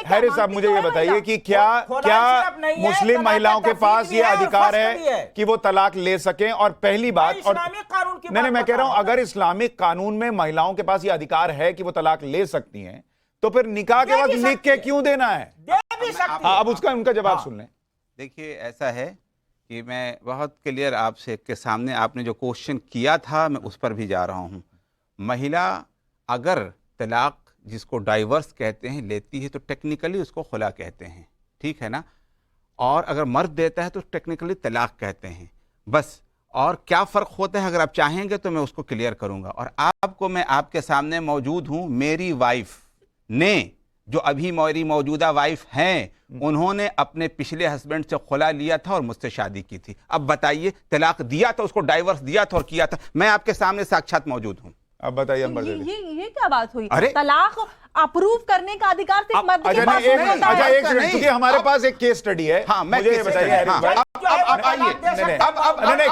Harris साहब मुझे ये बताइए कि क्या मुस्लिम महिलाओं के पास ये अधिकार है कि वो तलाक ले सकें? और पहली बात, और नहीं, मैं कह रहा हूं अगर इस्लामिक कानून में महिलाओं के पास ये अधिकार है कि वो तलाक ले सकती हैं, तो फिर निकाह के वक्त लिख के क्यों देना है? अब उसका उनका जवाब सुन लें। देखिए, ऐसा है कि मैं बहुत क्लियर आपसे के सामने आपने जो क्वेश्चन किया था मैं उस पर भी जा रहा हूं। महिला अगर तलाक, जिसको डाइवर्स कहते हैं, लेती है तो टेक्निकली उसको खुला कहते हैं, ठीक है ना? और अगर मर्द देता है तो टेक्निकली तलाक कहते हैं, बस। और क्या फ़र्क होता है अगर आप चाहेंगे तो मैं उसको क्लियर करूंगा। और आपको मैं आपके सामने मौजूद हूं, मेरी वाइफ ने, जो अभी मेरी मौजूदा वाइफ हैं, उन्होंने अपने पिछले हस्बैंड से खुला लिया था और मुझसे शादी की थी। अब बताइए, तलाक दिया था, उसको डाइवर्स दिया था और किया था, मैं आपके सामने साक्षात मौजूद हूं। अब बताइए ये क्या बात हुई? अरे तलाक अप्रूव करने का अधिकार सिर्फ मर्द के पास एक सेकंड, क्योंकि हमारे पास एक केस स्टडी है। हाँ, मुझे ये बताइए, अब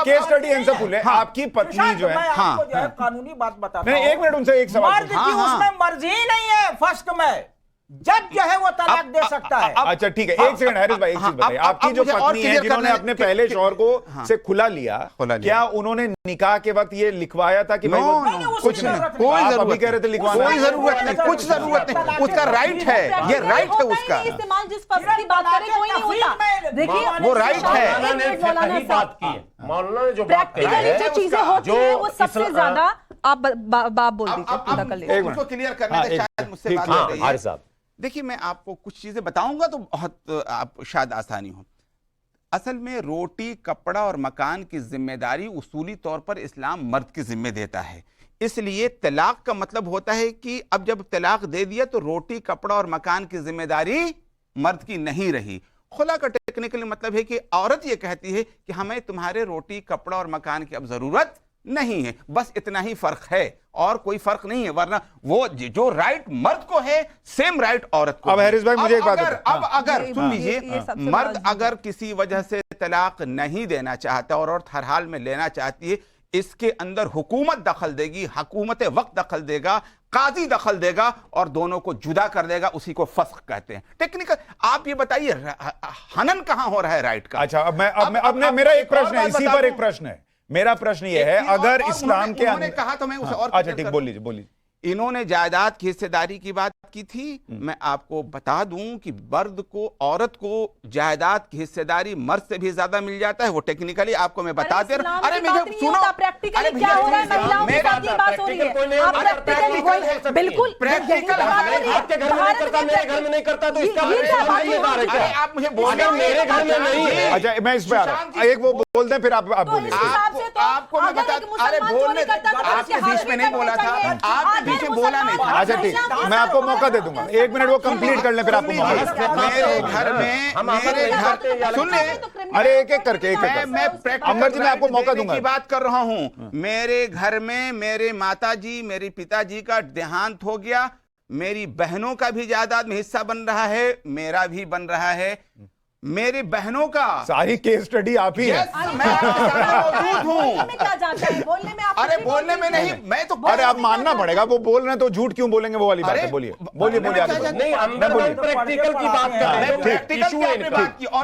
केस स्टडी इनसे पूछे, आपकी पत्नी जो है, कानूनी बात बताता हूं। एक मिनट उनसे एक सवाल, मर्द की उसमें मर्जी ही नहीं है, फर्स्ट में जज जो है वो तलाक दे सकता है। अच्छा ठीक है, एक सेकंड हैरिस भाई, एक चीज बताइए, आपकी जो पत्नी है जिन्होंने अपने पहले शौहर को से खुला लिया, क्या उन्होंने निकाह के वक्त ये लिखवाया था कि कुछ नहीं, कोई जरूरत कह रहे थे लिखवाना, कोई जरूरत नहीं, कुछ जरूरत नहीं, उसका राइट है, ये राइट है उसका। इस्तेमाल जिस पक्ष की बात करें कोई नहीं होता, देखिए वो राइट है। मौलाना ने जो बात कही प्रैक्टिकली है, जो चीजें होती हैं वो सबसे ज्यादा आप बाप बोल दीजिए, पूरा कर लीजिए। उसको क्लियर करने से शायद मुझसे बात हो रही है। देखिए, मैं आपको कुछ चीजें बताऊंगा तो बहुत आप शायद आसानी हो। असल में रोटी, कपड़ा और मकान की जिम्मेदारी उसूली तौर पर इस्लाम मर्द की जिम्मे देता है। इसलिए तलाक का मतलब होता है कि अब जब तलाक दे दिया तो रोटी, कपड़ा और मकान की जिम्मेदारी मर्द की नहीं रही। खुला का टेक्निकली मतलब है कि औरत ये कहती है कि हमें तुम्हारे रोटी, कपड़ा और मकान की अब जरूरत नहीं है, बस इतना ही फर्क है और कोई फर्क नहीं है। वरना वो जो राइट मर्द को है, सेम राइट औरत को। अब हैरिस भाई मुझे एक बात अब अगर सुन लीजिए, मर्द अगर किसी वजह से तलाक नहीं देना चाहता और औरत हर हाल में लेना चाहती है, इसके अंदर हुकूमत दखल देगी, हुकूमत वक्त दखल देगा, काजी दखल देगा और दोनों को जुदा कर देगा। उसी को फस्ख कहते हैं टेक्निकल। आप ये बताइए, हनन कहां हो रहा है राइट का? अच्छा, अब मेरा एक प्रश्न है, इसी पर एक प्रश्न है। मेरा प्रश्न यह है, अगर इस्लाम के अंदर कहा तो मैं उसे और अच्छा ठीक, बोलिए। इन्होंने जायदाद की हिस्सेदारी की बात की थी। मैं आपको बता दूं कि मर्द को, औरत को जायदाद की हिस्सेदारी मर्द से भी ज्यादा मिल जाता है। वो टेक्निकली आपको मैं बता दे रहा हूं। अरे मुझे सुनो, प्रैक्टिकली क्या हो रहा है, महिलाओं के साथ ये बात हो रही है। आप प्रैक्टिकली बिल्कुल प्रैक्टिकल आपके घर में नहीं करता, मेरे घर में नहीं करता, तो इसका आप मुझे बोल, मेरे घर में नहीं है। अच्छा, मैं इस पे आ रहा हूं, एक वो बोल दें फिर आप बोलिए। आपको मैं बता, अरे बोलने, आपके बीच में नहीं बोला था, आपके बीच में बोला नहीं था। अच्छा ठीक, मैं आपको मौका दे दूंगा, एक मिनट वो कंप्लीट कर लें फिर आपको मौका। मेरे घर सुन ले, अरे एक एक करके मैं अमर जी, मैं आपको मौका दूंगा की बात कर रहा हूं। मेरे घर में मेरे माताजी, मेरे पिताजी का देहांत हो गया, मेरी बहनों का भी जायदाद में हिस्सा बन रहा है, मेरा भी बन रहा है, मेरी बहनों का। सारी केस स्टडी आप ही है। मैं मौजूद हूँ। अरे बोलने में नहीं, मैं तो, अरे आप मानना पड़ेगा, वो बोल रहे हैं तो झूठ क्यों बोलेंगे, वो वाली बात है। बोलिए प्रैक्टिकल की बात कर रहे हैं,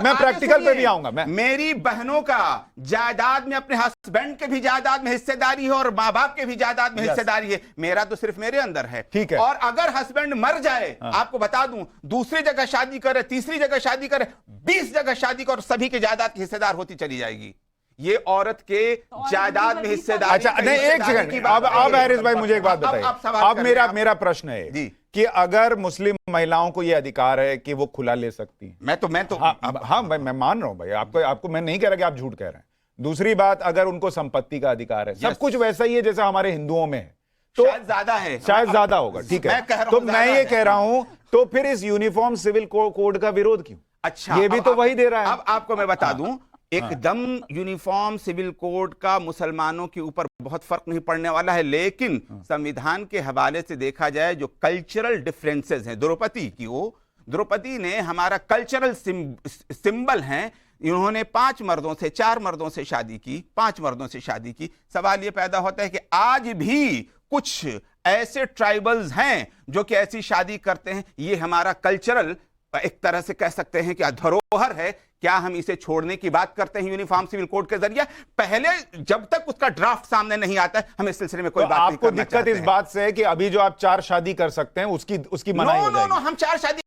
मैं प्रैक्टिकल पे भी आऊंगा। मेरी बहनों का जायदाद में अपने हस्बैंड के भी जायदाद में हिस्सेदारी है और माँ बाप के भी जायदाद में हिस्सेदारी है। मेरा तो सिर्फ मेरे अंदर है, ठीक है। और अगर हस्बैंड मर जाए, आपको बता दूं, दूसरी जगह शादी करे, तीसरी जगह शादी करे, 20 जगह शादी कर, सभी के जायदाद की हिस्सेदार होती चली जाएगी। ये औरत के जायदाद में हिस्सेदार। अच्छा नहीं, एक सेकंड, अब हैरिस भाई मुझे एक बात बताइए। अब मेरा प्रश्न है कि अगर मुस्लिम महिलाओं को यह अधिकार है कि वो खुला ले सकती हैं, मैं तो हाँ भाई, मैं मान रहा हूं भाई, आपको मैं नहीं कह रहा कि आप झूठ कह रहे हैं। दूसरी बात, अगर उनको संपत्ति का अधिकार है, सब कुछ वैसा ही है जैसा हमारे हिंदुओं में है, तो शायद ज्यादा है, शायद ज्यादा होगा, ठीक है। तो मैं ये कह रहा हूं, तो फिर इस यूनिफॉर्म सिविल कोड का विरोध क्यों? अच्छा, ये भी तो वही दे रहा है। अब आपको मैं बता दूं, एकदम यूनिफॉर्म सिविल कोड का मुसलमानों के ऊपर बहुत फर्क नहीं पड़ने वाला है, लेकिन संविधान के हवाले से देखा जाए, जो कल्चरल डिफरेंसेस हैं, द्रौपदी ने हमारा कल्चरल सिंबल हैं, इन्होंने 5 मर्दों से 4 मर्दों से शादी की, 5 मर्दों से शादी की। सवाल यह पैदा होता है कि आज भी कुछ ऐसे ट्राइबल्स हैं जो कि ऐसी शादी करते हैं। ये हमारा कल्चरल एक तरह से कह सकते हैं कि धरोहर है, क्या हम इसे छोड़ने की बात करते हैं यूनिफॉर्म सिविल कोड के जरिए? पहले जब तक उसका ड्राफ्ट सामने नहीं आता है हम इस सिलसिले में कोई बात नहीं आपको करना दिक्कत इस बात से है कि अभी जो आप 4 शादी कर सकते हैं उसकी मनाही हो जाएगी। हम 4 शादी